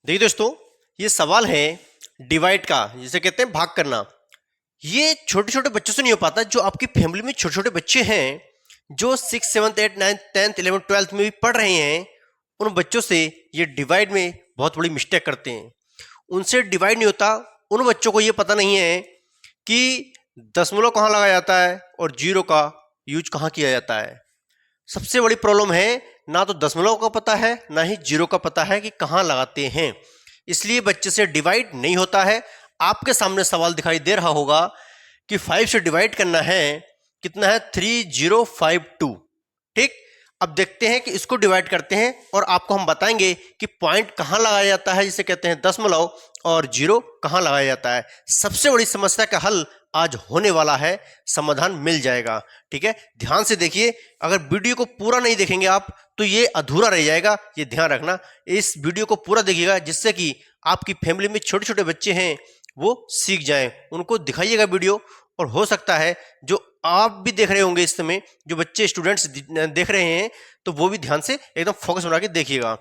देखिए दोस्तों, ये सवाल है डिवाइड का, जिसे कहते हैं भाग करना। ये छोटे छोटे बच्चों से नहीं हो पाता। जो आपकी फैमिली में छोटे छोटे बच्चे हैं, जो 6, 7, 8, 9, 10, 11, 12 में भी पढ़ रहे हैं, उन बच्चों से ये डिवाइड में बहुत बड़ी मिस्टेक करते हैं। उनसे डिवाइड नहीं होता। उन बच्चों को ये पता नहीं है कि दशमलव कहाँ लगाया जाता है और जीरो का यूज कहाँ किया जाता है। सबसे बड़ी प्रॉब्लम है, ना तो दशमलव का पता है ना ही जीरो का पता है कि कहाँ लगाते हैं। इसलिए बच्चे से डिवाइड नहीं होता है। आपके सामने सवाल दिखाई दे रहा होगा कि 5 से डिवाइड करना है, कितना है 3052। ठीक, अब देखते हैं कि इसको डिवाइड करते हैं और आपको हम बताएंगे कि पॉइंट कहाँ लगाया जाता है, जिसे कहते हैं दशमलव, और जीरो कहाँ लगाया जाता है। सबसे बड़ी समस्या का हल आज होने वाला है, समाधान मिल जाएगा। ठीक है, ध्यान से देखिए। अगर वीडियो को पूरा नहीं देखेंगे आप तो ये अधूरा रह जाएगा, ये ध्यान रखना। इस वीडियो को पूरा देखिएगा, जिससे कि आपकी फैमिली में छोटे छोटे बच्चे हैं वो सीख जाएं। उनको दिखाइएगा वीडियो, और हो सकता है जो आप भी देख रहे होंगे इस समय, जो बच्चे स्टूडेंट्स देख रहे हैं, तो वो भी ध्यान से एकदम फोकस बना के देखिएगा।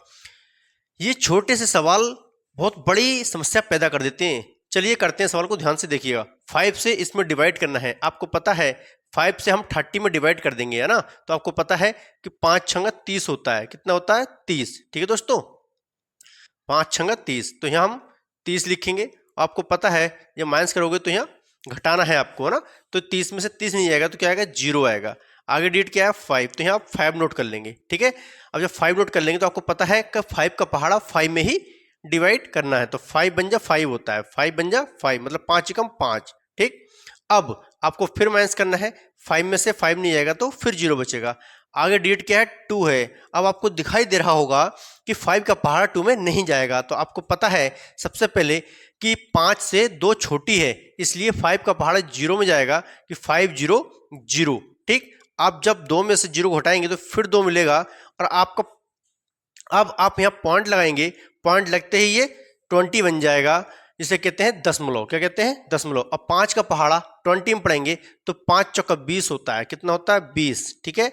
ये छोटे से सवाल बहुत बड़ी समस्या पैदा कर देते हैं। चलिए करते हैं, सवाल को ध्यान से देखिएगा। 5 से इसमें डिवाइड करना है। आपको पता है 5 से हम 30 में डिवाइड कर देंगे, है ना। तो आपको पता है कि 5 छंगा 30 होता है। कितना होता है? 30। ठीक है दोस्तों, 5 छंगा 30। तो यहाँ हम 30 लिखेंगे। आपको पता है जब माइनस करोगे तो यहाँ घटाना है आपको, है ना। तो 30 में से 30 नहीं आएगा तो क्या आएगा? 0 आएगा। आगे डिजिट क्या है? 5। तो यहाँ आप 5 नोट कर लेंगे। ठीक है, अब जब 5 नोट कर लेंगे तो आपको पता है कि 5 का पहाड़ा 5 में ही डिवाइड करना है। तो 5 बन जा 5 होता है, 5 बन जा 5, मतलब 5 एकम 5। ठीक, अब आपको फिर माइनस करना है। 5 में से 5 नहीं आएगा तो फिर 0 बचेगा। आगे डिजिट क्या है? 2 है। अब आपको दिखाई दे रहा होगा कि 5 का पहाड़ा 2 में नहीं जाएगा। तो आपको पता है सबसे पहले कि 5 से 2 छोटी है, इसलिए 5 का पहाड़ा 0 में जाएगा कि 5 0 0। ठीक, आप जब 2 में से 0 घटाएंगे तो फिर 2 मिलेगा, और आपका अब आप यहाँ पॉइंट लगाएंगे। पॉइंट लगते ही ये 20 बन जाएगा, जिसे कहते हैं दशमलव। क्या कहते हैं? दशमलव। अब 5 का पहाड़ा 20 में पढ़ेंगे तो 5 चौका 20 होता है। कितना होता है? 20। ठीक है,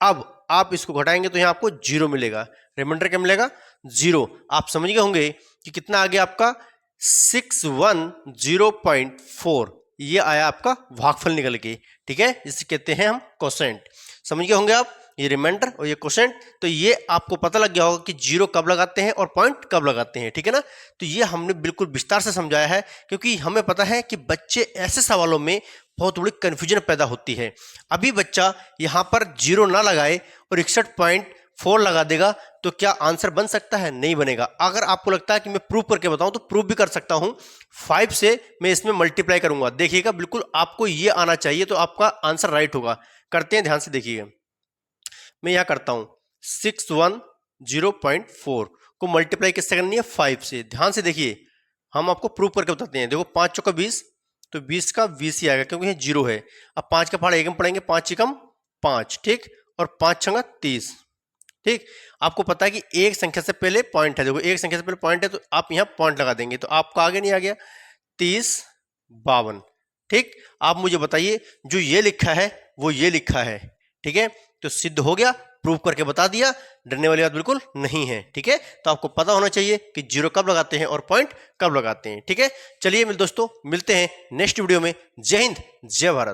अब आप इसको घटाएंगे तो यहाँ आपको 0 मिलेगा। रिमाइंडर क्या मिलेगा? 0। आप समझ गए होंगे कि कितना आ गया आपका 610.4। ये आया आपका भागफल निकल के। ठीक है, जिसे कहते हैं हम कोसेंट। समझ गए होंगे आप, ये रिमाइंडर और ये कोसेंट। तो ये आपको पता लग गया होगा कि 0 कब लगाते हैं और पॉइंट कब लगाते हैं। ठीक है ना। तो ये हमने बिल्कुल विस्तार से समझाया है, क्योंकि हमें पता है कि बच्चे ऐसे सवालों में बहुत बड़ी कंफ्यूजन पैदा होती है। अभी बच्चा यहाँ पर 0 ना लगाए और 61.4 लगा देगा तो क्या आंसर बन सकता है? नहीं बनेगा। अगर आपको लगता है कि मैं प्रूव करके बताऊं तो प्रूव भी कर सकता हूं। 5 से मैं इसमें मल्टीप्लाई करूंगा, देखिएगा। बिल्कुल आपको ये आना चाहिए तो आपका आंसर राइट होगा। करते हैं, ध्यान से देखिएगा। मैं यहाँ करता हूं 610.4 को मल्टीप्लाई किससे करनी है? 5 से। ध्यान से देखिए, हम आपको प्रूव करके बताते हैं। देखो 5 चौका 20, तो 20 का 20 ही आएगा, क्योंकि ये 0 है। अब 5 का पहाड़ा एकम पढ़ेंगे, 5 एकम 5। ठीक, और 5 छंगा 30। ठीक, आपको पता है कि एक संख्या से पहले पॉइंट है। देखो एक संख्या से पहले पॉइंट है तो आप यहाँ पॉइंट लगा देंगे, तो आपका आगे नहीं आ गया 30 52। ठीक, आप मुझे बताइए जो ये लिखा है वो ये लिखा है। ठीक है, तो सिद्ध हो गया, प्रूव करके बता दिया। डरने वाली बात बिल्कुल नहीं है। ठीक है, तो आपको पता होना चाहिए कि 0 कब लगाते हैं और पॉइंट कब लगाते हैं। ठीक है, चलिए दोस्तों, मिलते हैं नेक्स्ट वीडियो में। जय हिंद, जय भारत।